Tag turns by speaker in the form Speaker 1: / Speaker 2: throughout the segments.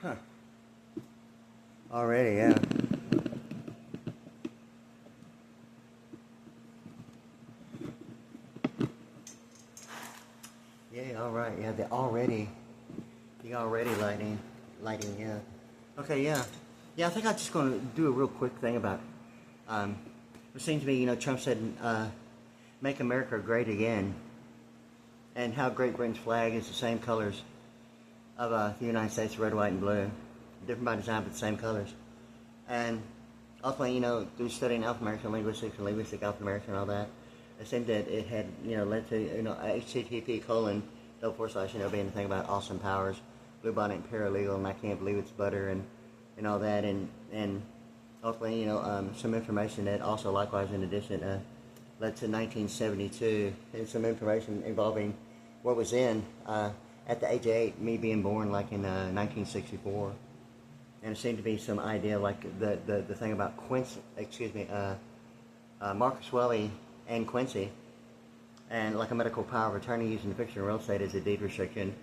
Speaker 1: Huh. Already, yeah. Yeah, alright, yeah, the already lighting, yeah. Okay, yeah. Yeah, I think I'm just going to do a real quick thing about, it seems to me, Trump said, make America great again, and how Great Britain's flag is the same colors of the United States, red, white, and blue. Different by design, but the same colors. And ultimately, through studying Alpha American linguistics and linguistic Alpha American and all that, it seemed that it had, led to, http:// being the thing about Austin Powers, bluebonnet paralegal, and I can't believe it's butter, and all that, and ultimately, some information that also likewise, in addition, led to 1972, and some information involving what was in, at the age of 8, me being born like in 1964. And it seemed to be some idea like the thing about Marcus Welly and Quincy, and like a medical power of attorney using the fiction of real estate as a deed restriction,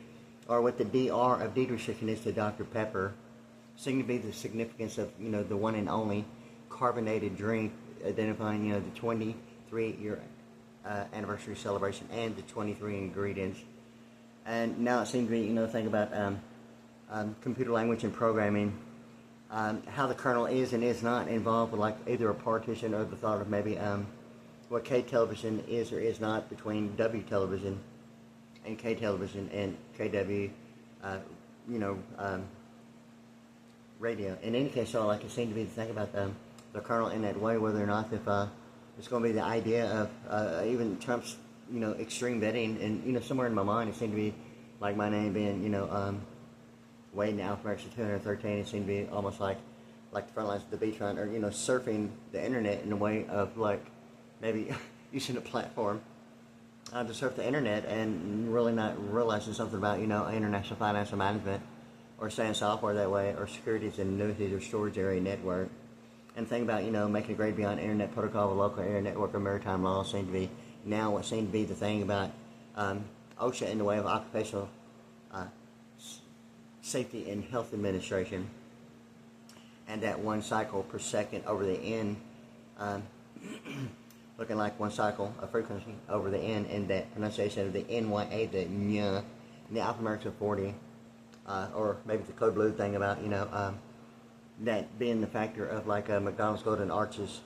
Speaker 1: or what the DR of deed restriction is to Dr. Pepper, seemed to be the significance of, the one and only carbonated drink, identifying, the 23-year anniversary celebration and the 23 ingredients. And now it seems to be, the thing about computer language and programming, how the kernel is and is not involved with like either a partition or the thought of maybe what K television is or is not between W television and K television and KW, radio. In any case, so like it seemed to be the thing about the kernel in that way, whether or not if it's going to be the idea of even Trump's extreme vetting, and somewhere in my mind it seemed to be like my name being Wade in alphabetical 213. It seemed to be almost like the front lines of the beach run, or surfing the internet in a way of like maybe using a platform to surf the internet and really not realizing something about international financial management, or saying software that way, or securities and annuities, or storage area network. And think about making a grade beyond internet protocol with local area network or maritime law seemed to be now what seemed to be the thing about OSHA in the way of occupational safety and health administration, and that 1 cycle per second over the N, looking like 1 cycle of frequency over the N, and that pronunciation of the NYA, the nya, in the alphanumeric 40, or maybe the code blue thing about that being the factor of like McDonald's golden arches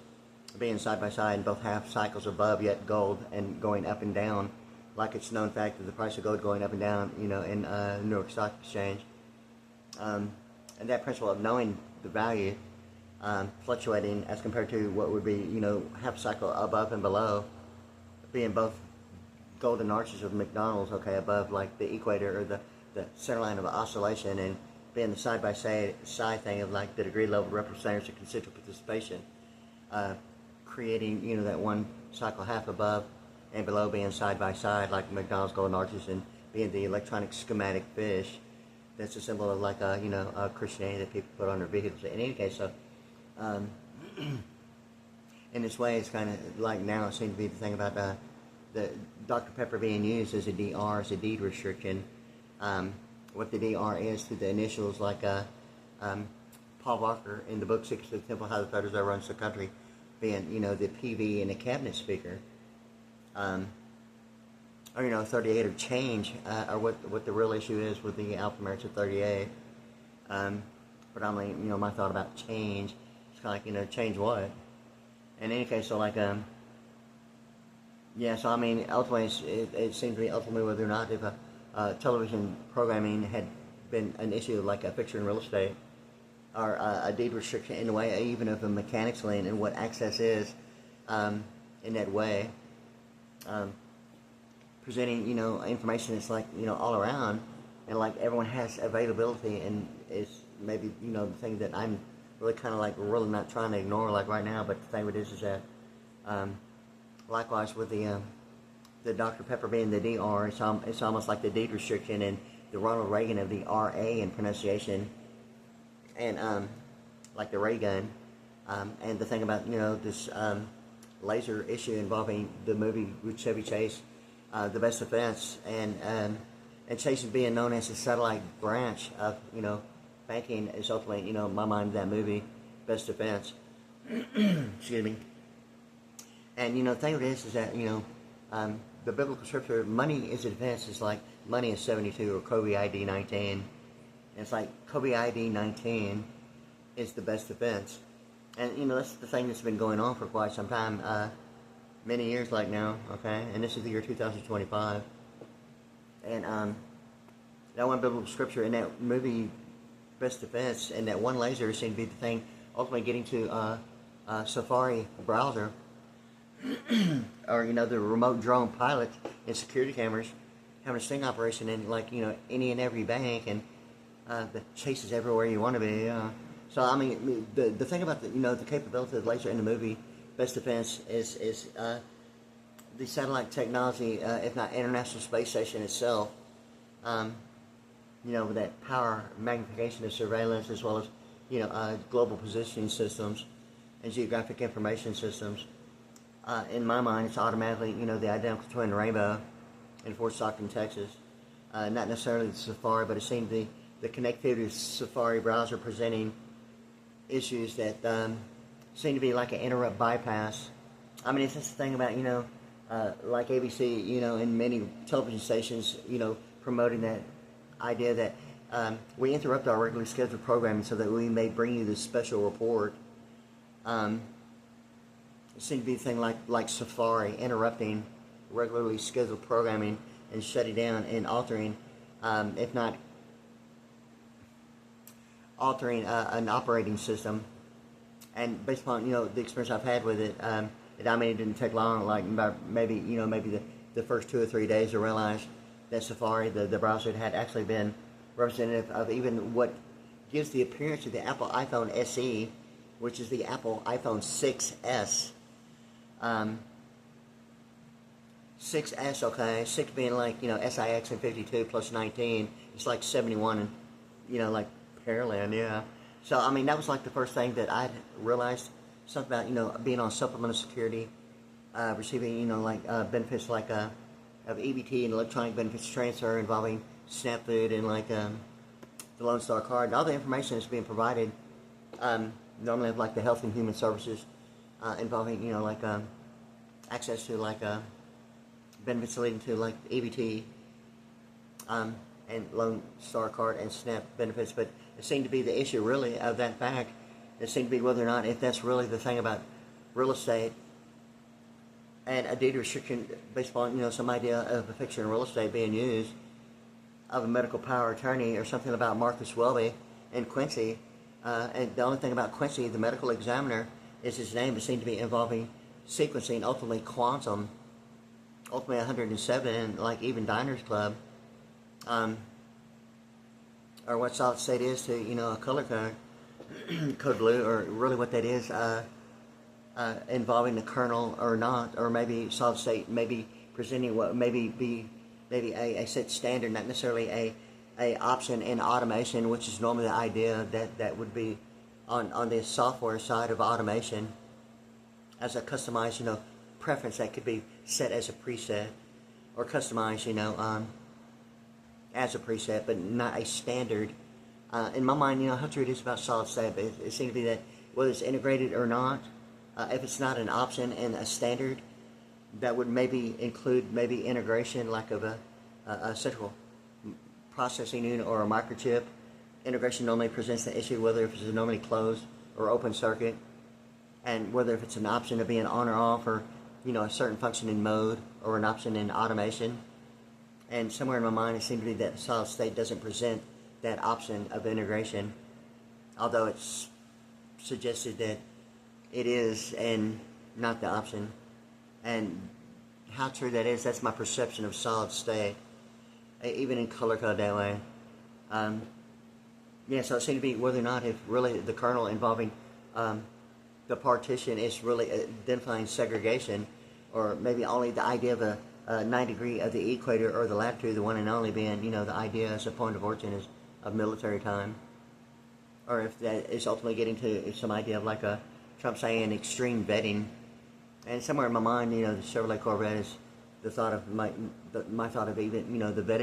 Speaker 1: being side by side and both half cycles above yet gold and going up and down, like it's known fact that the price of gold going up and down, in New York Stock Exchange, and that principle of knowing the value fluctuating as compared to what would be half cycle above and below, being both golden arches of McDonald's, okay, above like the equator or the center line of oscillation, and being the side by side thing of like the degree level representatives of constituent participation, creating that 1 cycle half above and below being side by side like McDonald's golden arches, and being the electronic schematic fish that's a symbol of like Christianity that people put on their vehicles. In any case, so in this way, it's kind of like now it seems to be the thing about the Dr. Pepper being used as a DR, as a deed restriction. What the DR is to the initials, like Paul Walker in the book Secrets of the Temple, How the Federal Reserve Runs the Country, being the PV and the cabinet speaker, or 38 of change, or what the real issue is with the alphanumerics of 38. Predominantly, my thought about change, it's kind of like change what. In any case, so like yeah, so I mean ultimately it seems to be ultimately whether or not if television programming had been an issue like a fiction in real estate, or a deed restriction in the way even of a mechanics lien and what access is in that way, presenting information that's like all around, and like everyone has availability, and it's maybe the thing that I'm really kind of like really not trying to ignore like right now. But the thing with this is that likewise with the Dr. Pepper being the DR, it's almost like the deed restriction, and the Ronald Reagan of the RA in pronunciation, and like the ray gun, and the thing about this laser issue involving the movie with Chevy Chase, The Best Defense, and Chase is being known as the satellite branch of banking is ultimately, you know, in my mind, that movie, Best Defense. Excuse me. And, you know, the thing of it is that, you know, the biblical scripture, money is a defense. It's like money is 72 or Kobe ID 19. And it's like Kobe ID 19 is the best defense. And, you know, that's the thing that's been going on for quite some time, many years like now, okay? And this is the year 2025. And that one biblical scripture in that movie, Best Defense, and that one laser seemed to be the thing ultimately getting to Safari browser, or, you know, the remote drone pilot and security cameras having a sting operation in, like, you know, any and every bank, and the chases everywhere you want to be. So, I mean, the thing about the, you know, the capability of the laser in the movie Best Defense is the satellite technology, if not International Space Station itself, you know, with that power magnification of surveillance, as well as, you know, global positioning systems and geographic information systems. In my mind, it's automatically, you know, the identical twin rainbow in Fort Stockton, Texas. Not necessarily the Safari, but it seemed the connectivity of Safari browser presenting issues that seem to be like an interrupt bypass. I mean, it's just the thing about, you know, like ABC, you know, and many television stations, you know, promoting that idea that we interrupt our regularly scheduled programming so that we may bring you this special report. It seems to be a thing like Safari interrupting regularly scheduled programming and shutting down and altering, if not altering an operating system. And based upon, you know, the experience I've had with it, I mean, it didn't take long, like maybe, you know, maybe the first 2 or 3 days to realize that Safari, the browser, had actually been representative of even what gives the appearance of the Apple iPhone SE, which is the Apple iPhone 6S. 6S, okay, 6 being like, you know, SIX and 52 plus 19, it's like 71 and, you know, like Pearland, yeah. So, I mean, that was like the first thing that I realized, something about, you know, being on supplemental security, receiving, you know, like benefits like of EBT and electronic benefits transfer involving SnapFood and like the Lone Star card. And all the information is being provided, normally of like the Health and Human Services, involving, you know, like access to like benefits leading to like EBT, and Lone Star card and SNAP benefits. But it seemed to be the issue really of that fact. It seemed to be whether or not, if that's really the thing about real estate and a deed restriction based upon, you know, some idea of a fiction in real estate being used, of a medical power of attorney, or something about Marcus Welby and Quincy. And the only thing about Quincy, the medical examiner, is his name. It seemed to be involving sequencing, ultimately quantum, ultimately 107, and like even Diners Club, or what solid state is to, you know, a color code, code blue, or really what that is, involving the kernel or not, or maybe solid state, maybe presenting what maybe a set standard, not necessarily a option in automation, which is normally the idea that would be on the software side of automation, as a customized, you know, preference that could be set as a preset, or customized, you know, as a preset, but not a standard. In my mind, you know, how true it is about solid state, but it seems to be that whether it's integrated or not, if it's not an option and a standard, that would maybe include maybe integration, like of a central processing unit or a microchip. Integration normally presents the issue whether if it's normally closed or open circuit, and whether if it's an option of being on or off, or, you know, a certain function in mode, or an option in automation. And somewhere in my mind, it seems to be that solid state doesn't present that option of integration, although it's suggested that it is and not the option. And how true that is, that's my perception of solid state, even in color code that way. Yeah, so it seems to be whether or not, if really the kernel involving the partition is really identifying segregation, or maybe only the idea of a 9° of the equator, or the latitude, the one and only being, you know, the idea as a point of origin is of military time, or if that is ultimately getting to some idea of like a Trump saying extreme vetting. And somewhere in my mind, you know, the Chevrolet Corvette is the thought of my thought of even, you know, the vet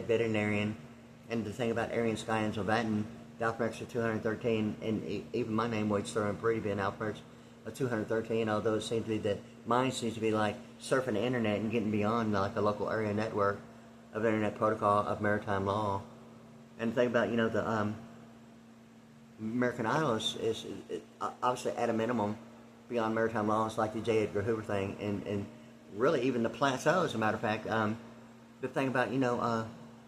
Speaker 1: veterinarian, and the thing about Aryan Sky and Zolvatin the alphanumerics of 213, and even my name, Wade Sterling Brady, being alphanumerics of 213, although it seems to be that mine seems to be like surfing the internet and getting beyond like a local area network of internet protocol of maritime law. And the thing about, the American Idol is obviously at a minimum beyond maritime law. It's like the J. Edgar Hoover thing, and really even the plateau, as a matter of fact. The thing about,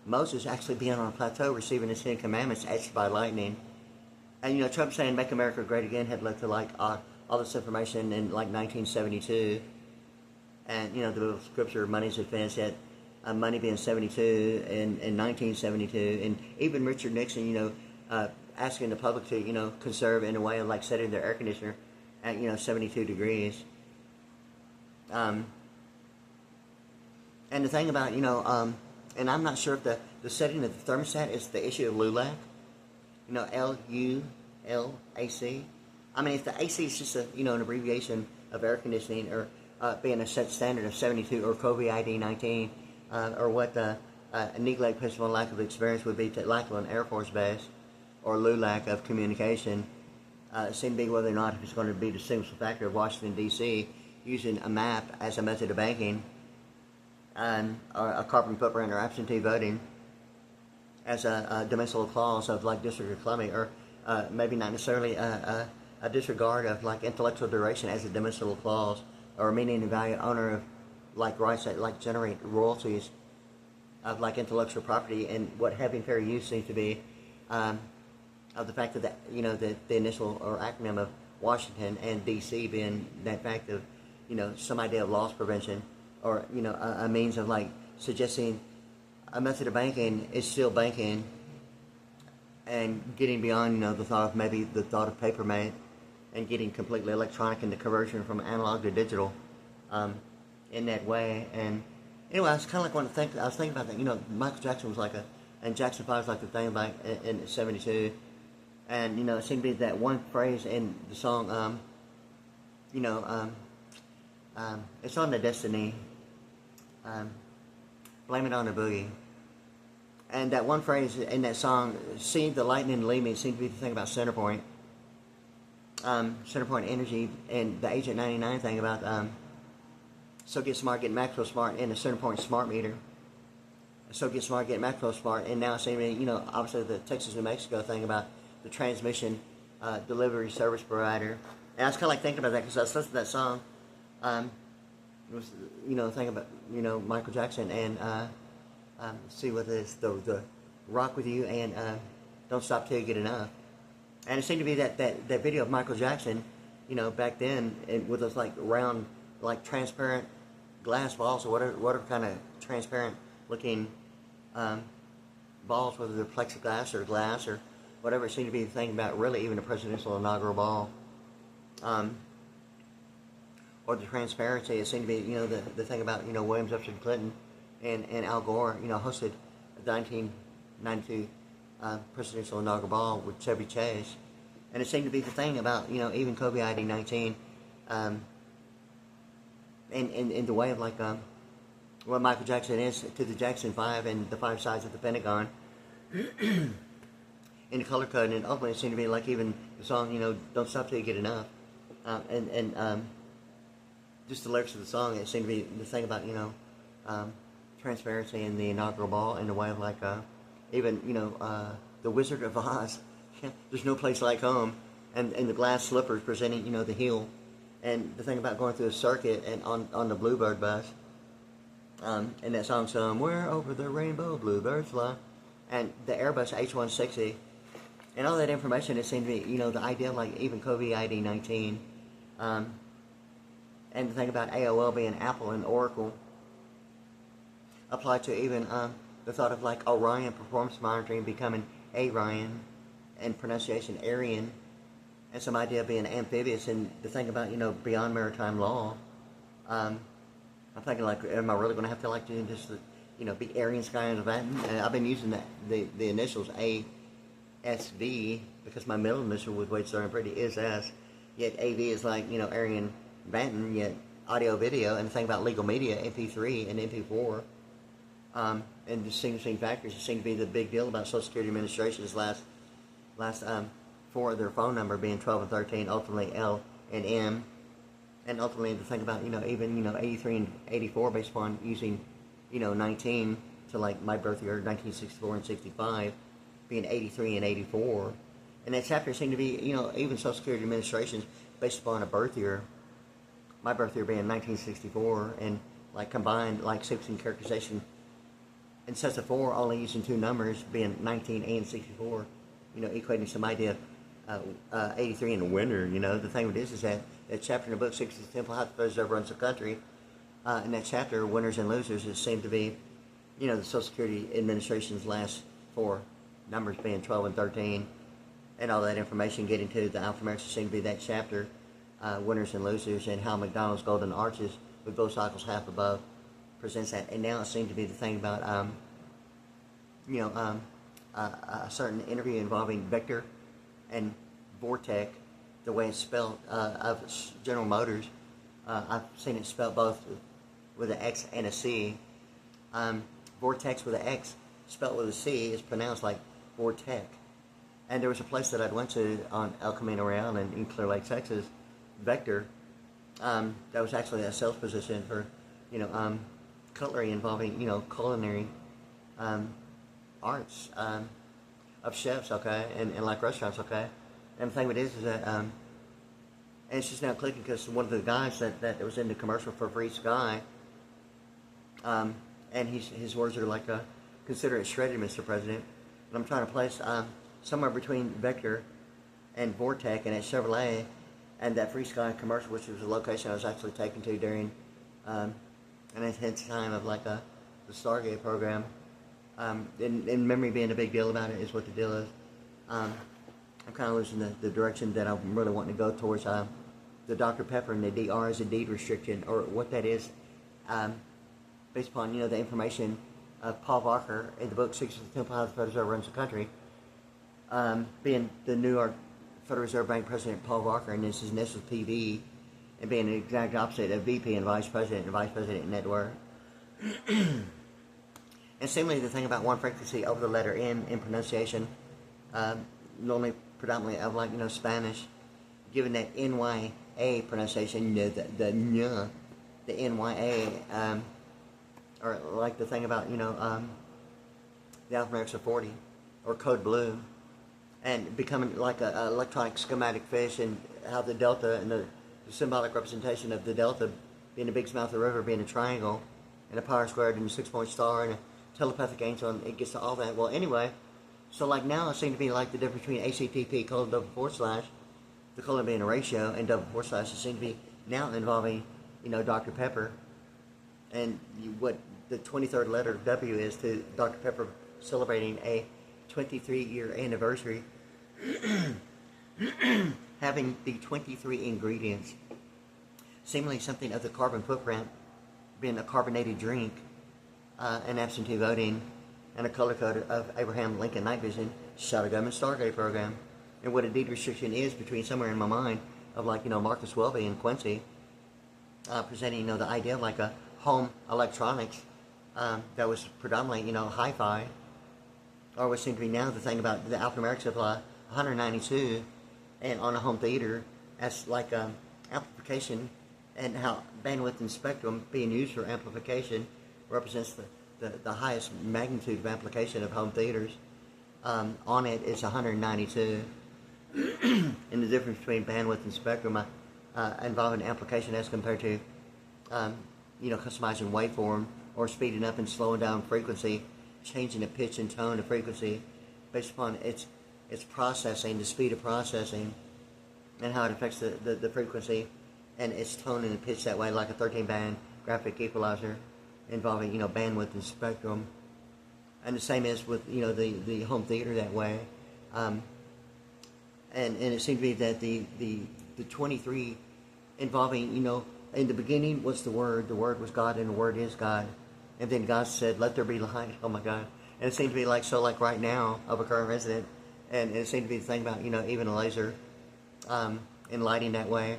Speaker 1: Moses actually being on a plateau receiving his 10 commandments etched by lightning. And, Trump saying make America great again had led to like all this information in like 1972. And, the biblical scripture, money's advanced yet. Money being 72 in 1972. And even Richard Nixon, asking the public to, conserve in a way of like setting their air conditioner at, 72 degrees. And the thing about, and I'm not sure if the setting of the thermostat is the issue of LULAC. LULAC. I mean, if the AC is just an abbreviation of air conditioning, or being a set standard of 72, or COVID-19, or what the neglect, principle, and lack of experience would be to Lackland Air Force Base, or LULAC of communication, seem to be whether or not it's going to be the single factor of Washington, D.C., using a map as a method of banking, or a carbon footprint, or absentee voting as a dismissal clause of like District of Columbia, or maybe not necessarily a disregard of like intellectual duration as a dismissal clause, or meaning and value owner of like rights that like generate royalties of like intellectual property, and what having fair use seems to be of the fact that the initial or acronym of Washington and D.C. being that fact of some idea of loss prevention, or a means of like suggesting a method of banking is still banking, and getting beyond the thought of maybe the thought of paper made, and getting completely electronic in the conversion from analog to digital in that way. And anyway, I was kind of like I was thinking about that. Michael Jackson was like and Jackson 5 was like the thing back in 72, and it seemed to be that one phrase in the song, it's on the Destiny, blame it on the boogie. And that one phrase in that song, see the lightning lead me, seemed to be the thing about Centerpoint. Centerpoint energy, and the Agent 99 thing about so get smart, get Maxwell smart, and the Centerpoint smart meter. So get smart, get Maxwell smart, and now it's obviously the Texas New Mexico thing about the transmission delivery service provider. And I was kind of like thinking about that because I was listening to that song. It was thing about Michael Jackson, and see what it is, the Rock With You and Don't Stop Till You Get Enough. And it seemed to be that video of Michael Jackson, back then, with those like round, like transparent glass balls, or whatever kind of transparent looking balls, whether they're plexiglass or glass or whatever. It seemed to be the thing about really even a presidential inaugural ball. Or the transparency. It seemed to be, the thing about, William Jefferson Clinton and Al Gore, hosted the 1992 presidential inaugural ball with Chevy Chase. And it seemed to be the thing about, even COVID-19, in the way of like, what Michael Jackson is to the Jackson 5 and the 5 sides of the Pentagon in the color code. And ultimately it seemed to be like even the song, Don't Stop Till You Get Enough. Just the lyrics of the song, it seemed to be the thing about, transparency in the inaugural ball, in the way of like, even, the Wizard of Oz, there's no place like home, and the glass slippers presenting, the heel, and the thing about going through a circuit and on the Bluebird bus, and that song, Somewhere Over the Rainbow, Bluebirds Fly, and the Airbus H-160, and all that information, it seemed to be, the idea of like even COVID-19, and the thing about AOL being Apple and Oracle applied to even the thought of like Orion performance monitoring becoming Arian, and pronunciation Aryan, and some idea of being amphibious, and the thing about beyond maritime law. I'm thinking like, am I really going to have to like do just be Aryan Sky and Latin? And I've been using the initials ASV because my middle initial with Wade Sterling Brady is S, yet AV is like Aryan Banton, yet audio video, and the thing about legal media, MP3 and MP4, and distinguishing factors, it seemed to be the big deal about Social Security Administration this last last four of their phone number being 12 and 13, ultimately L and M, and ultimately to think about, even, 83 and 84 based upon using, 19 to like my birth year, 1964 and 65, being 83 and 84. And that chapter seemed to be, even Social Security Administration's based upon a birth year, my birth year being 1964, and like combined like sequencing characterization in sets of 4, only using 2 numbers, being 19 and 64, equating some idea of 83 in the winter. The thing with this is that chapter in the book, 60 Simple How the Federal Reserve Runs the Country, in that chapter, winners and losers, it seemed to be, the Social Security Administration's last 4 numbers being 12 and 13, and all that information getting to the alphanumerics seemed to be that chapter, winners and losers, and how McDonald's golden arches with both cycles half above presents that. And now it seemed to be the thing about, a certain interview involving Vector and Vortec, the way it's spelled, of General Motors. I've seen it spelled both with an X and a C. Vortex with an X spelled with a C is pronounced like Vortec. And there was a place that I went to on El Camino Real in Clear Lake, Texas, Vector, that was actually a sales position for, cutlery involving, culinary arts of chefs, okay, and like restaurants, okay. And the thing with it is that, and it's just now clicking because one of the guys that was in the commercial for Free Sky, and his words are like, consider it shredded, Mr. President. And I'm trying to place somewhere between Vector and Vortec and at Chevrolet and that Free Sky commercial, which was a location I was actually taken to during an intense time of like the Stargate program. And memory being a big deal about it is what the deal is. I'm kind of losing the direction that I'm really wanting to go towards. The Dr. Pepper and the DR is a deed restriction, or what that is, based upon, the information of Paul Volcker in the book 60 Simple How the Federal Reserve Runs the Country, being the New York Federal Reserve Bank President Paul Volcker, and this is initials PV, and being the exact opposite of VP and Vice President net worth. And similarly, the thing about one frequency over the letter N in pronunciation, normally predominantly of like, Spanish, given that NYA pronunciation, the NYA, or like the thing about, the alphanumerics of 40, or code blue, and becoming like an electronic schematic fish, and how the delta and the symbolic representation of the delta being the biggest mouth of the river being a triangle, and a power squared and a 6-point star and a telepathic angel, and it gets to all that. Well, anyway, so like now it seems to be like the difference between HTTP : // the colon being a ratio, and // it seems to be now involving, Dr. Pepper, and what the 23rd letter of W is to Dr. Pepper celebrating a 23-year anniversary, having the 23 ingredients, seemingly something of the carbon footprint, being a carbonated drink, an absentee voting, and a color code of Abraham Lincoln night vision, shadow government Stargate program, and what a deed restriction is between somewhere in my mind of like, Marcus Welby and Quincy, presenting, the idea of like a home electronics that was predominantly, hi-fi, or what seemed to be now the thing about the alphanumeric of 192, and on a home theater as like amplification, and how bandwidth and spectrum being used for amplification represents the highest magnitude of application of home theaters. On it is 192. And the difference between bandwidth and spectrum involving application as compared to, customizing waveform, or speeding up and slowing down frequency, changing the pitch and tone of frequency based upon its processing, the speed of processing, and how it affects the frequency and its tone and the pitch that way, like a 13-band graphic equalizer involving, bandwidth and spectrum. And the same is with, the home theater that way. And it seemed to be that the 23 involving, in the beginning, what's the Word? The Word was God, and the Word is God. And then God said, let there be light. Oh my God. And it seemed to be like, so like right now, of a current resident. And it seemed to be the thing about, even a laser, and lighting that way.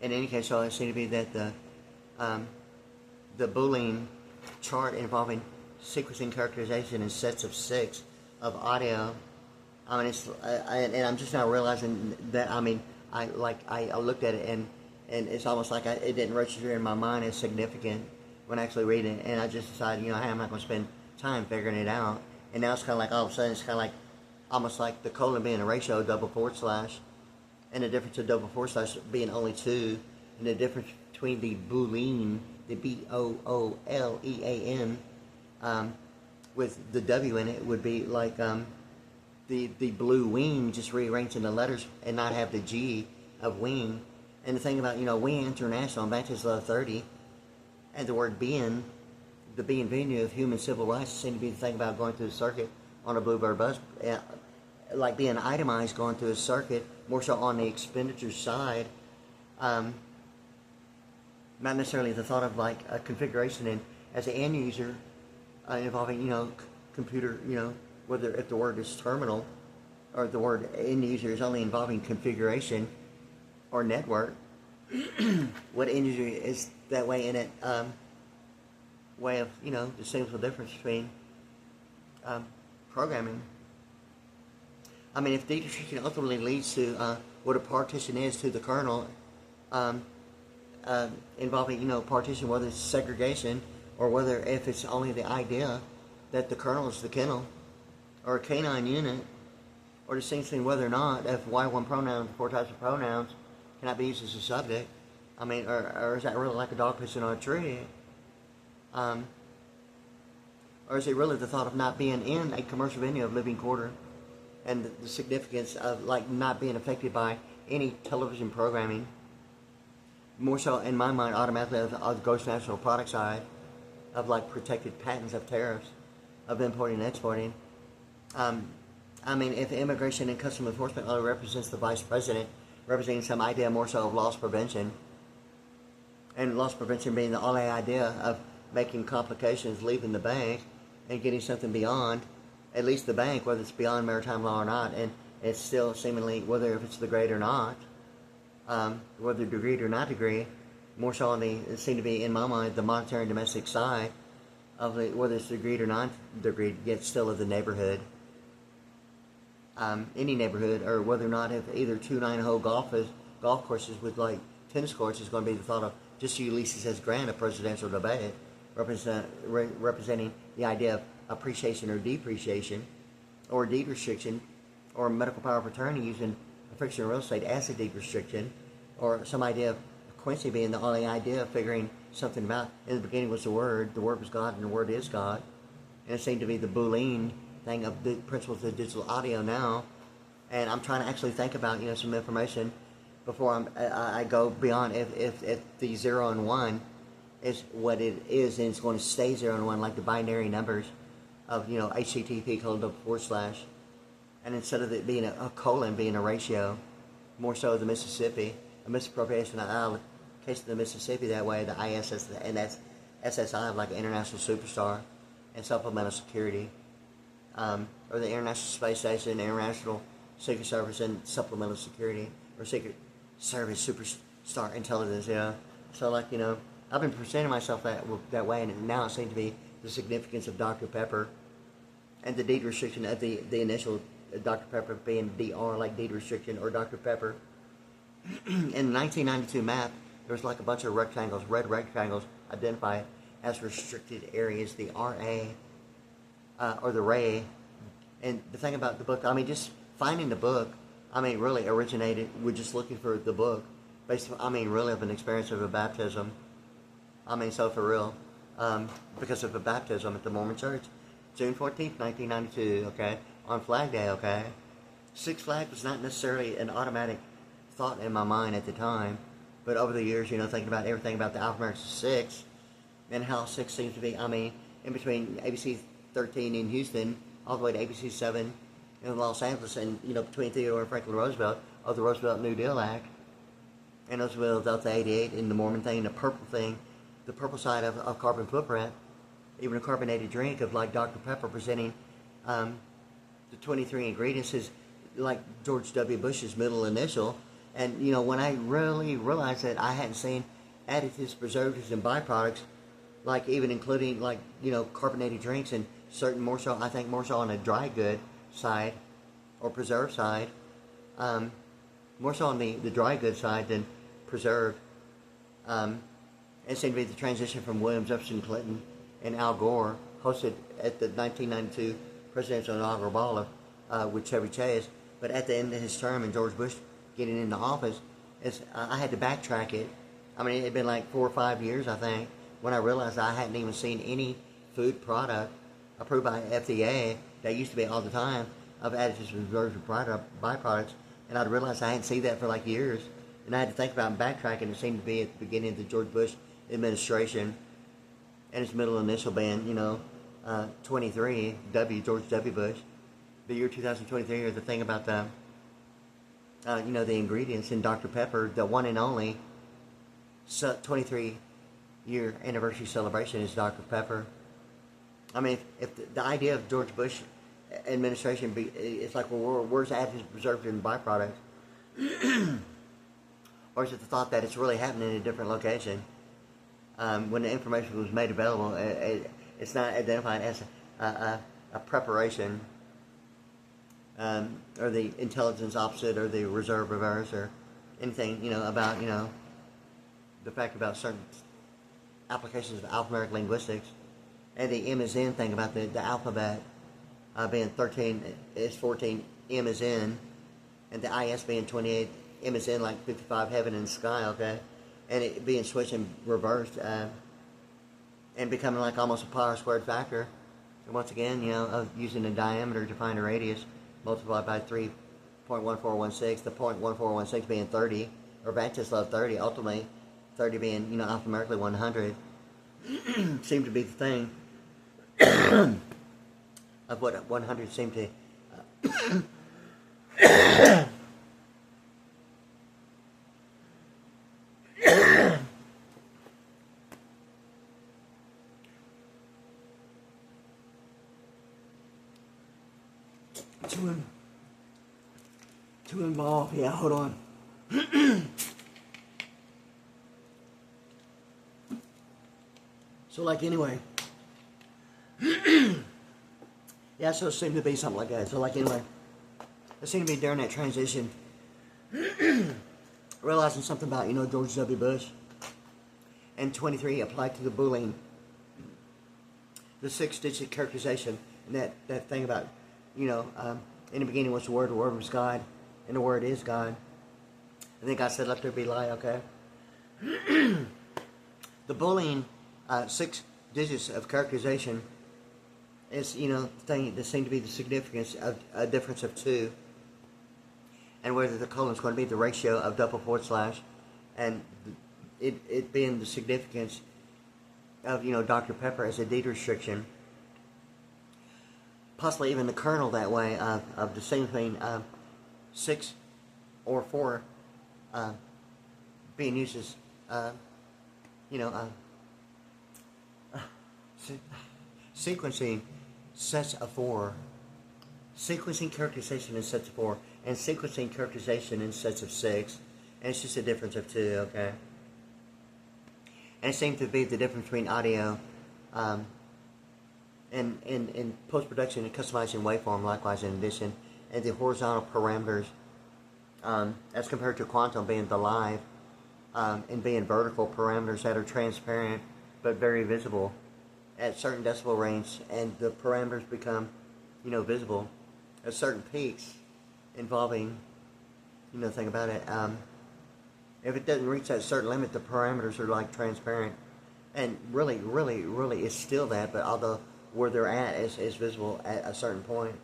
Speaker 1: In any case, so it seemed to be that the BlooWean chart involving sequencing characterization in sets of 6 of audio, I mean, and I'm just now realizing that, I mean, I looked at it, and it's almost like it didn't register in my mind as significant when actually reading it, and I just decided, hey, I'm not going to spend time figuring it out. And now it's kind of like, all of a sudden, it's kind of like, almost like the colon being a ratio, double forward slash, and the difference of double forward slash being only 2, and the difference between the BlooWean, the BOOLEAN, with the W in it would be like the BlooWean, just rearranging the letters and not have the G of wing. And the thing about, WeAn International, Baptist Love 30, and the word being, the being venue of human civil rights, seem to be the thing about going through the circuit on a Bluebird bus, like being itemized going through a circuit, more so on the expenditure side. Not necessarily the thought of like a configuration, and as an end user involving, computer, whether if the word is terminal or the word end user is only involving configuration or network, what end user is that way in it, way of, distinguishable difference between programming. I mean, if deduplication ultimately leads to what a partition is to the kernel, involving, partition, whether it's segregation or whether if it's only the idea that the kernel is the kennel or a canine unit, or distinguishing whether or not if Y1 pronouns, 4 types of pronouns, cannot be used as a subject. I mean, or is that really like a dog pissing on a tree? Or is it really the thought of not being in a commercial venue of living quarter, and the significance of like not being affected by any television programming? More so in my mind, automatically of the gross national product side, of like protected patents of tariffs, of importing and exporting. I mean, if immigration and customs enforcement only represents the vice president, representing some idea more so of loss prevention, and loss prevention being the only idea of making complications leaving the bank and getting something beyond, at least the bank, whether it's beyond maritime law or not, and it's still seemingly, whether if it's the grade or not, whether degreed or not degree, more so on it seemed to be, in my mind, the monetary and domestic side of the, whether it's degreed or not degreed, yet still of the neighborhood. Any neighborhood, or whether or not if either 2 9-hole golf courses with like tennis courts is going to be the thought of, just so Ulysses S. Grant, a presidential debate, representing the idea of appreciation or depreciation, or deed restriction, or medical power of attorney using a fictional real estate as a deed restriction, or some idea of Quincy being the only idea of figuring something about. In the beginning was the Word was God, and the Word is God. And it seemed to be the BlooWean thing of the principles of digital audio now. And I'm trying to actually think about, some information before I go beyond if the 0 and 1 is what it is, and it's going to stay 0 and 1, like the binary numbers of, HTTP : /, and instead of it being a colon being a ratio, more so the Mississippi, a misappropriation of case of the Mississippi that way, the ISS, and that's SSI of like an international superstar and supplemental security, or the International Space Station, International Secret Service and supplemental security, or Secret Service superstar intelligence, So like, I've been presenting myself that way, and now it seems to be the significance of Dr. Pepper and the deed restriction of the initial Dr. Pepper being DR, like deed restriction, or Dr. Pepper. In the 1992 map, there was like a bunch of rectangles, red rectangles, identified as restricted areas, the RA, or the RAY. And the thing about the book, just finding the book, really originated with just looking for the book, based on, really of an experience of a baptism. So for real, because of a baptism at the Mormon Church, June 14th, 1992, okay, on Flag Day, okay. Six Flags was not necessarily an automatic thought in my mind at the time, but over the years, thinking about everything about the alphabet 6, and how 6 seems to be, in between ABC 13 in Houston, all the way to ABC 7 in Los Angeles, and, between Theodore and Franklin Roosevelt, of the Roosevelt New Deal Act, and Roosevelt Delta 88, and the Mormon thing, the purple thing, the purple side of carbon footprint, even a carbonated drink of like Dr. Pepper presenting the 23 ingredients is like George W. Bush's middle initial. And, when I really realized that I hadn't seen additives, preservatives, and byproducts, like even including like, carbonated drinks and certain more so, I think more so on a dry good side, or preserved side, more so on the dry goods side than preserved. It seemed to be the transition from William Jefferson Clinton and Al Gore, hosted at the 1992 presidential inaugural ball with Chevy Chase. But at the end of his term and George Bush getting into office, I had to backtrack it. I mean, it had been like 4 or 5 years, I think, when I realized I hadn't even seen any food product approved by FDA that used to be all the time of additives and byproducts. And I'd realized I hadn't seen that for like years. And I had to think about backtracking. It seemed to be at the beginning of the George Bush administration, and its middle initial being, 23, George W. Bush. The year 2023, or the thing about the ingredients in Dr. Pepper, the one and only 23-year anniversary celebration is Dr. Pepper. I mean, if the idea of George Bush administration it's like, well, where's additives, preservatives, and byproducts? Or is it the thought that it's really happening in a different location? When the information was made available, it's not identified as a preparation, or the intelligence opposite, or the reserve reverse, or anything, about, the fact about certain applications of alphanumeric linguistics. And the M is in thing about the alphabet being 13 is 14, M is in, and the IS being 28, M is in like 55, heaven and sky, okay? And it being switched and reversed, and becoming like almost a power squared factor. And once again, of using the diameter to find a radius multiplied by 3.1416, the 0.1416 being 30, or Vantage's 30, ultimately 30 being, alphanumerically 100, seemed to be the thing of what 100 seemed to too involved. Yeah, hold on. So, like, anyway. Yeah, so it seemed to be something like that. So, like, anyway. It seemed to be during that transition, realizing something about, George W. Bush. And 23 applied to the BlooWean. The 6-digit characterization. And that thing about, in the beginning was the Word was God, and the Word is God. And then God said, let there be light, okay? The BlooWean, 6 digits of characterization is, the thing that seemed to be the significance of a difference of 2. And whether the colon is going to be the ratio of double forward slash, and it being the significance of, Dr. Pepper as a deed restriction. Possibly even the kernel that way of distinguishing 6 or 4 being used as, sequencing sets of 4, sequencing characterization in sets of 4, and sequencing characterization in sets of 6, and it's just a difference of 2, okay? And it seems to be the difference between audio and post-production and customizing waveform, likewise in addition, and the horizontal parameters as compared to quantum being the live and being vertical parameters that are transparent but very visible at certain decibel range, and the parameters become, visible at certain peaks involving, the thing about it, if it doesn't reach that certain limit, the parameters are like transparent, and really it's still that, but although where they're at is visible at a certain point.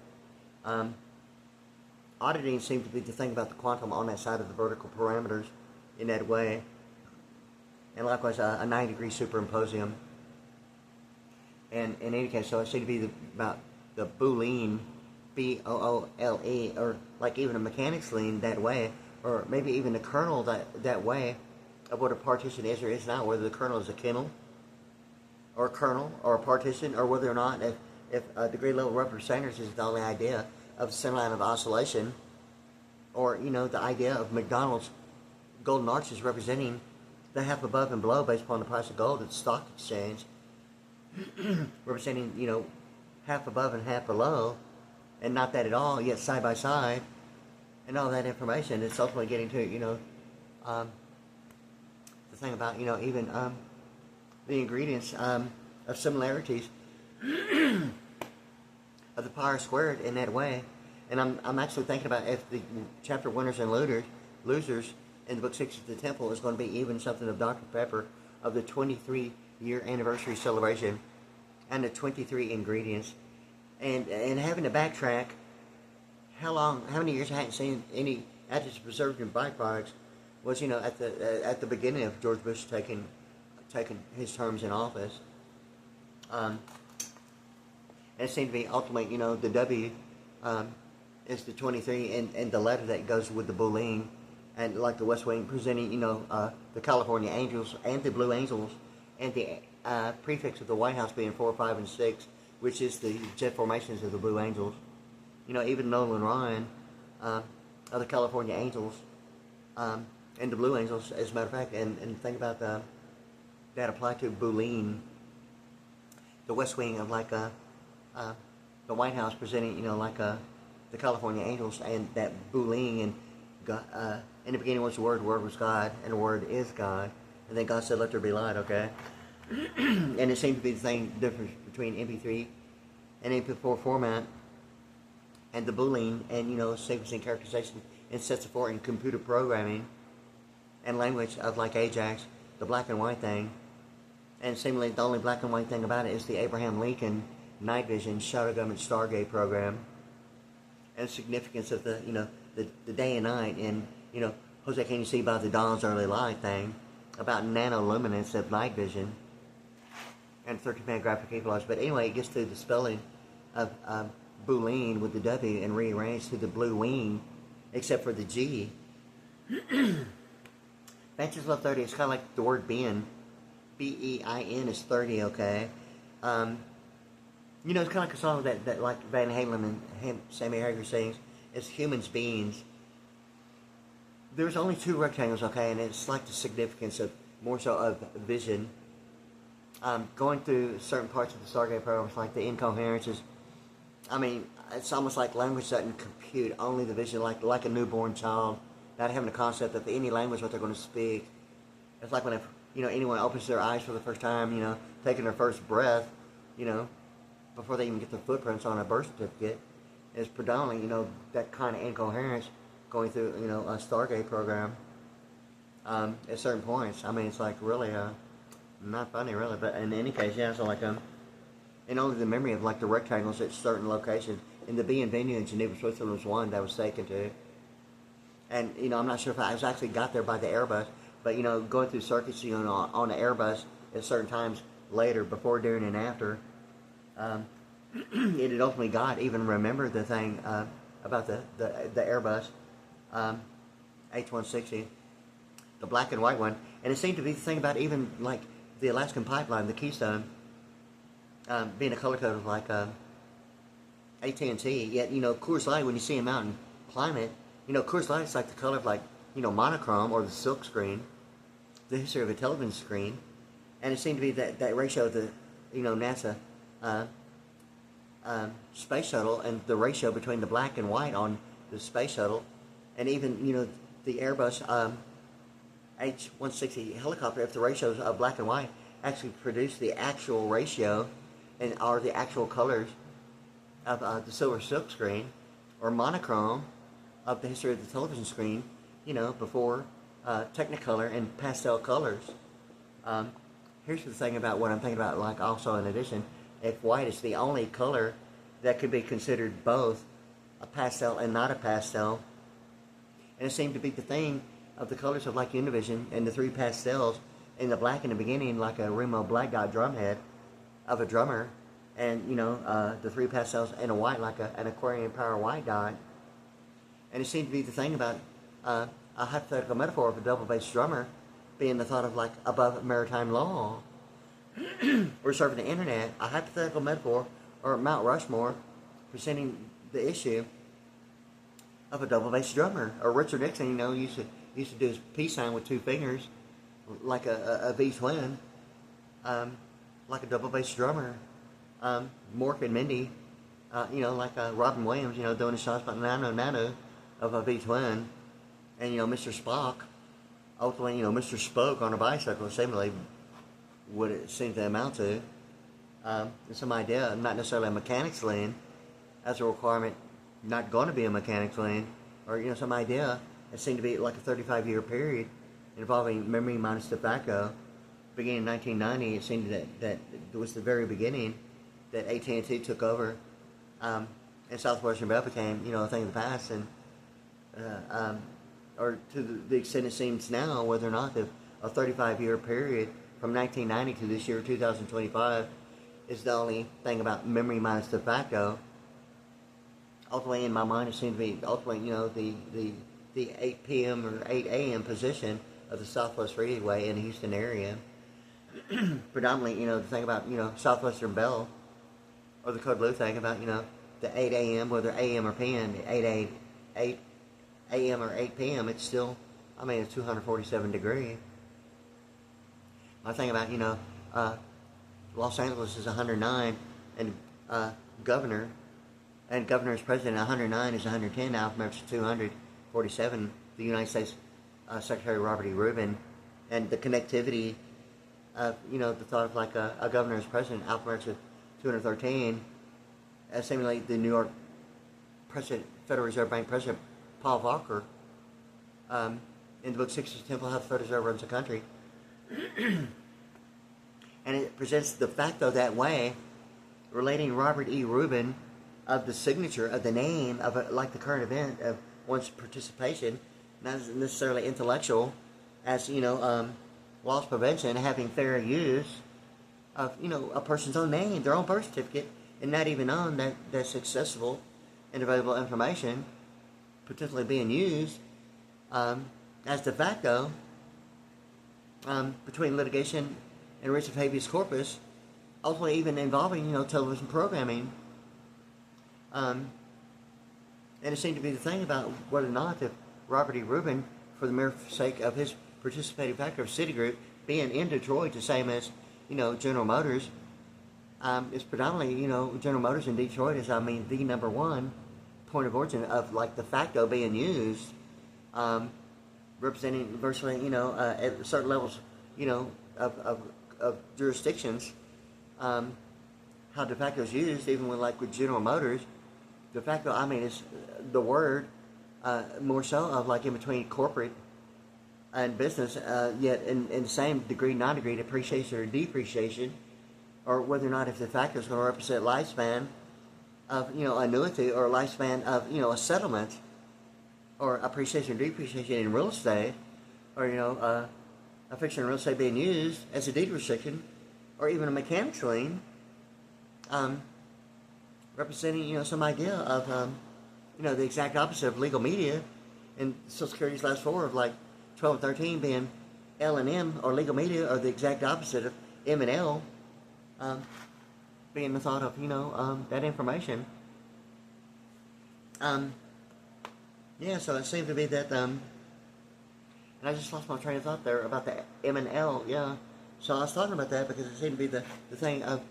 Speaker 1: Auditing seems to be the thing about the quantum on that side of the vertical parameters in that way, and likewise a 90-degree superimposium. And in any case, so it seems to be about the BooLean, B-O-O-L-E, or like even a mechanics lean that way, or maybe even the kernel that way of what a partition is or is not, whether the kernel is a kernel or a partition, or whether or not if degree level representatives is the only idea of center line of oscillation, or the idea of McDonald's golden arches representing the half above and below based upon the price of gold at the stock exchange, representing half above and half below, and not that at all, yet side by side, and all that information. It's ultimately getting to, the thing about, even the ingredients of similarities of the power squared in that way. And I'm actually thinking about if the chapter winners and losers in the book 6 of the Temple is going to be even something of Dr. Pepper of the 23-year anniversary celebration and the 23 ingredients, and having to backtrack how many years I hadn't seen any additive preservative byproducts was, at the beginning of George Bush taking his terms in office. And it seemed to be ultimately, the W is the 23, and the letter that goes with the BlooWean, and like the West Wing presenting, the California Angels and the Blue Angels, and the prefix of the White House being 4, 5, and 6, which is the jet formations of the Blue Angels. Even Nolan Ryan of the California Angels and the Blue Angels, as a matter of fact, and think about that applied to BlooWean, the West Wing of like the White House presenting, the California Angels, and that BlooWean, and God, in the beginning was the Word was God, and the Word is God, and then God said, "Let there be light." Okay, and it seems to be the same difference between MP3 and MP4 format, and the BlooWean, and sequencing, characterization, and sets of 4 in computer programming, and language of like Ajax, the black and white thing, and seemingly the only black and white thing about it is the Abraham Lincoln night vision shadow government Stargate program, and significance of the the day and night, and Jose, can you see by the dawn's early light thing about nanoluminance of night vision and 13-man graphic equalizer. But anyway, it gets to the spelling of BlooWean with the W and rearranged to the BlooWean, except for the G. Bachelor's Love 30, it's kind of like the word bein. B-E-I-N is 30, okay? It's kind of like a song that like Van Halen and Sammy Hagar sings. It's humans, beings. There's only 2 rectangles, okay? And it's like the significance of, more so of vision. Going through certain parts of the Stargate program, like the incoherences. I mean, it's almost like language doesn't compute, only the vision, like a newborn child, not having a concept of any language what they're going to speak. It's like when anyone opens their eyes for the first time, taking their first breath, before they even get their footprints on a birth certificate, is predominantly, that kind of incoherence going through, a Stargate program at certain points. I mean, it's like really, not funny really, but in any case, yeah, so like, and only the memory of like the rectangles at certain locations. In the B&B venue in Geneva, Switzerland was one that was taken to. And, I'm not sure if I was actually got there by the Airbus, but, going through circuits, on the Airbus at certain times later, before, during, and after, it had ultimately got, even remembered the thing about the Airbus H-160, the black and white one. And it seemed to be the thing about even, like, the Alaskan pipeline, the Keystone, being a color code of like AT&T, yet Coors Light, when you see a mountain climb it, Coors Light is like the color of like monochrome or the silk screen, the history of a television screen, and it seemed to be that ratio of the NASA space shuttle, and the ratio between the black and white on the space shuttle, and even the Airbus H-160 helicopter, if the ratios of black and white actually produce the actual ratio and are the actual colors of the silver silk screen or monochrome of the history of the television screen, before Technicolor and pastel colors. Here's the thing about what I'm thinking about, like also in addition, if white is the only color that could be considered both a pastel and not a pastel, and it seemed to be the thing of the colors of like Univision and the 3 pastels, in the black in the beginning, like a Remo black dot drum head of a drummer, and the 3 pastels and a white, like an Aquarian power white dot. And it seemed to be the thing about a hypothetical metaphor of a double bass drummer being the thought of like above maritime law, or serving the internet, a hypothetical metaphor, or Mount Rushmore presenting the issue of a double bass drummer, or Richard Nixon, used to do his peace sign with 2 fingers, like a V twin, like a double bass drummer. Mork and Mindy like Robin Williams, doing his shots about nano of a V-twin, and Mr. Spock, ultimately, Mr. Spoke on a bicycle, seemingly what it seemed to amount to. Some idea, not necessarily a mechanics lane as a requirement, not going to be a mechanics lane, or some idea. It seemed to be like a 35-year period involving memory minus de facto. Beginning in 1990, it seemed that it was the very beginning that AT&T took over, and Southwestern Bell became a thing of the past, and or to the extent it seems now, whether or not a 35-year period from 1990 to this year 2025 is the only thing about memory minus de facto. Ultimately, in my mind, it seemed to be ultimately the 8 p.m. or 8 a.m. position of the Southwest Freeway in the Houston area. Predominantly, the thing about, Southwestern Bell, or the Code Blue thing about, the 8 a.m., whether a.m. or p.m., 8 a.m. or 8 p.m., it's still, it's 247 degrees. My thing about, Los Angeles is 109, and governor is president. 109 is 110 now, from 247. The United States Secretary Robert E. Rubin, and the connectivity of, the thought of like a governor as president, Alpha 213, seemingly the New York President, Federal Reserve Bank President Paul Volcker, in the book Sixth Temple, How the Federal Reserve Runs the Country. And it presents de facto that way, relating Robert E. Rubin of the signature of the name of like the current event of one's participation, not necessarily intellectual, as loss prevention, having fair use of a person's own name, their own birth certificate, and not even on that's accessible and available information, potentially being used as de facto between litigation and writs of habeas corpus, ultimately even involving television programming. And it seemed to be the thing about whether or not if Robert E. Rubin, for the mere sake of his participating factor of Citigroup being in Detroit, the same as General Motors, is predominantly General Motors in Detroit is the number one point of origin of like de facto being used, representing virtually at certain levels of jurisdictions, how de facto is used, even with General Motors. De facto, is the word more so of like in between corporate and business, yet in the same degree, non-degree, depreciation or depreciation, or whether or not if de facto is going to represent lifespan of annuity, or lifespan of a settlement, or appreciation or depreciation in real estate, or a fiction in real estate being used as a deed restriction, or even a mechanics lien, representing some idea of the exact opposite of legal media, and Social Security's last four of 12 and 13 being L and M, or legal media, or the exact opposite of M and L, being the thought of that information. So it seemed to be that and I just lost my train of thought there about the M and L. So I was talking about that because it seemed to be the thing of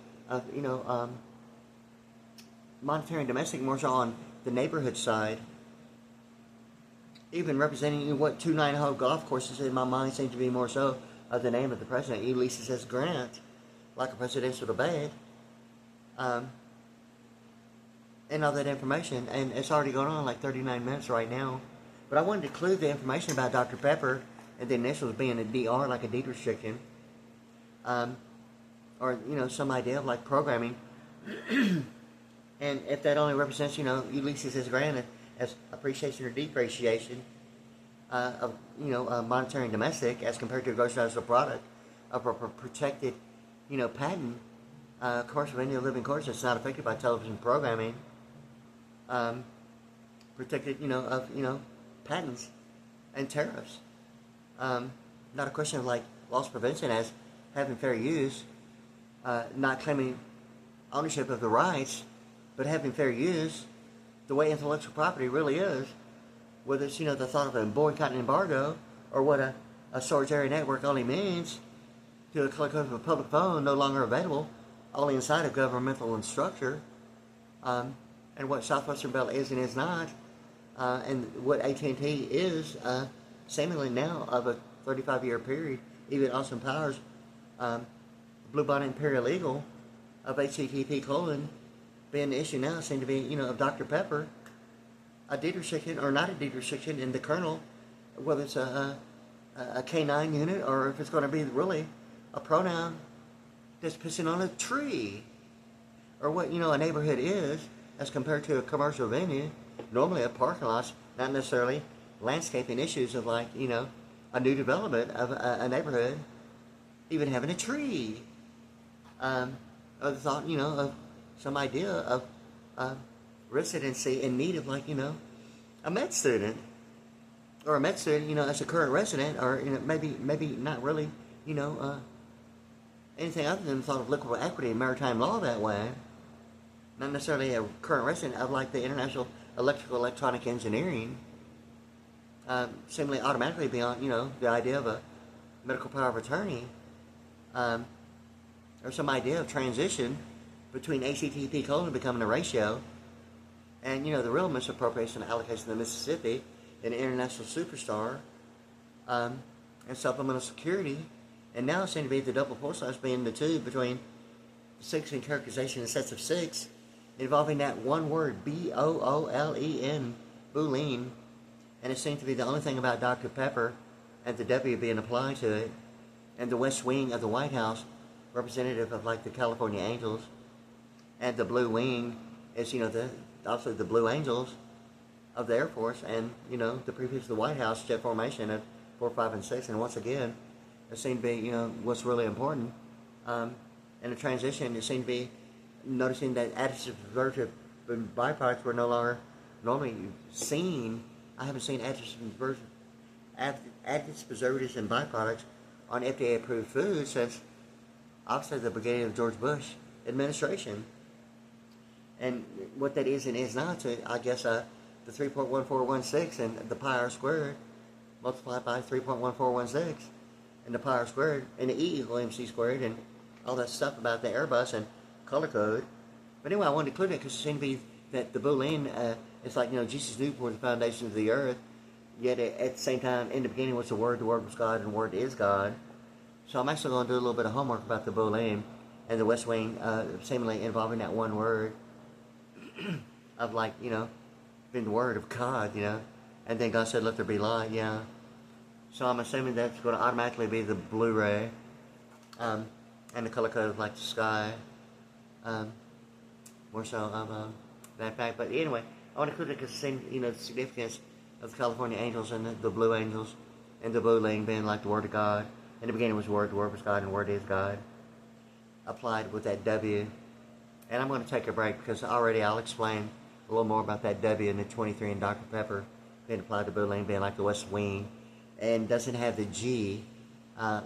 Speaker 1: monetary and domestic, more so on the neighborhood side. Even representing what 2-9-hole golf courses in my mind seem to be more so of the name of the president, Ulysses S. Grant, like a presidential debate, and all that information. And it's already going on 39 minutes right now. But I wanted to include the information about Dr. Pepper and the initials being a DR, like a deed restriction, or some idea of programming. And if that only represents Ulysses S. Grant as appreciation or depreciation of monetary and domestic, as compared to a gross national product of a protected patent, course of any living course that's not affected by television programming, protected of patents and tariffs, not a question of loss prevention as having fair use, not claiming ownership of the rights, but having fair use the way intellectual property really is, whether it's the thought of a boycott and embargo, or what a storage area network only means to a click of a public phone no longer available, only inside of governmental structure, and what Southwestern Bell is and is not, and what AT&T is, seemingly now of a 35-year period. Even Austin Powers, Bluebonnet Imperial Eagle of HTTP : being the issue now seem to be, of Dr. Pepper, a deed restriction or not a deed restriction in the kernel, whether it's a K9 unit or if it's going to be really a pronoun that's pissing on a tree, or what a neighborhood is as compared to a commercial venue. Normally a parking lot's not necessarily landscaping issues of like a new development of a neighborhood even having a tree. Or the thought of some idea of residency in need of like a med student, or a med student as a current resident, or maybe not really anything other than the thought of liquid equity and maritime law that way. Not necessarily a current resident of like the International Electrical Electronic Engineering. Seemingly automatically beyond the idea of a medical power of attorney, or some idea of transition between HTTP : becoming a ratio, and the real misappropriation and allocation of Mississippi and international superstar, and supplemental security, and now it seems to be the double force slash being the two between sequencing characterization in sets of 6, involving that one word BOOLEN, Boolean, and it seems to be the only thing about Dr. Pepper and the W being applied to it, and the West Wing of the White House, representative of like the California Angels, and the Blue Wing is obviously the Blue Angels of the Air Force, and the previous to the White House jet formation of 4, 5, and 6, and once again it seemed to be what's really important, and the transition. It seemed to be noticing that additives, preservative, and byproducts were no longer normally seen. I haven't seen additives, preservatives, and byproducts on FDA-approved foods since obviously the beginning of George Bush administration. And what that is and is not, so I guess the 3.1416 and the pi r squared multiplied by 3.1416 and the pi r squared and the E equal MC squared and all that stuff about the Airbus and color code. But anyway, I wanted to include it because it seemed to be that the Boolean, it's like, Jesus knew before the foundation of the earth, yet at the same time, in the beginning was the Word was God, and Word is God. So I'm actually going to do a little bit of homework about the Boolean and the West Wing, seemingly involving that one word of like, being the Word of God, and then God said, let there be light, So I'm assuming that's going to automatically be the Blu-ray, and the color code of like the sky, more so of that fact. But anyway, I want to include it because the significance of the California Angels and the Blue Angels, and the Boolean being like the Word of God. In the beginning was Word was God, and Word is God, applied with that W. And I'm going to take a break because already I'll explain a little more about that W and the 23 and Dr. Pepper being applied to Boolean being like the West Wing, and doesn't have the G,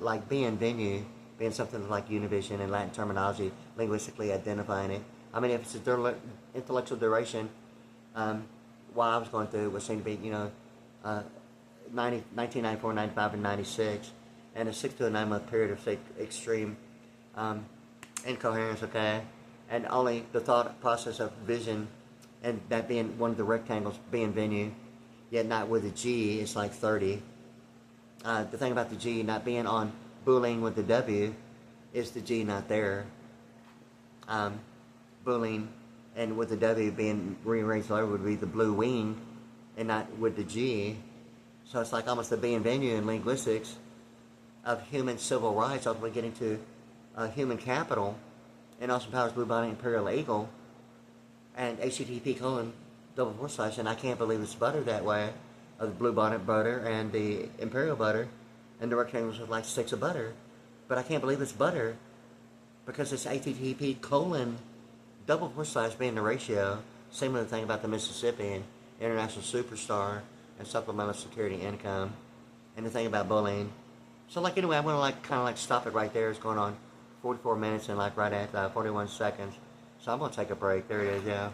Speaker 1: like being venue, being something like Univision and Latin terminology, linguistically identifying it. I mean, if it's a intellectual duration, what I was going through was seem to be, 1994, 95, and 96, and a 6 to a 9 month period of extreme incoherence, okay? And only the thought process of vision, and that being one of the rectangles being venue, yet not with a G, it's like 30. The thing about the G not being on Boolean with the W is the G not there. Boolean and with the W being rearranged over would be the Blue Wing and not with the G. So it's like almost the being venue in linguistics of human civil rights, ultimately getting to human capital, and Austin Powers Bluebonnet Imperial Eagle, and HTTP : double forward slash, and I can't believe it's buttered that way, of the Bluebonnet butter and the Imperial butter, and the rectangles with like sticks of butter. But I can't believe it's butter, because it's HTTP : double forward slash being the ratio, same with the thing about the Mississippian, international superstar, and supplemental security income, and the thing about bullying. So like anyway, I'm going to like kind of like stop it right there. It's going on 44 minutes and like right at 41 seconds. So I'm going to take a break. There it is, yeah.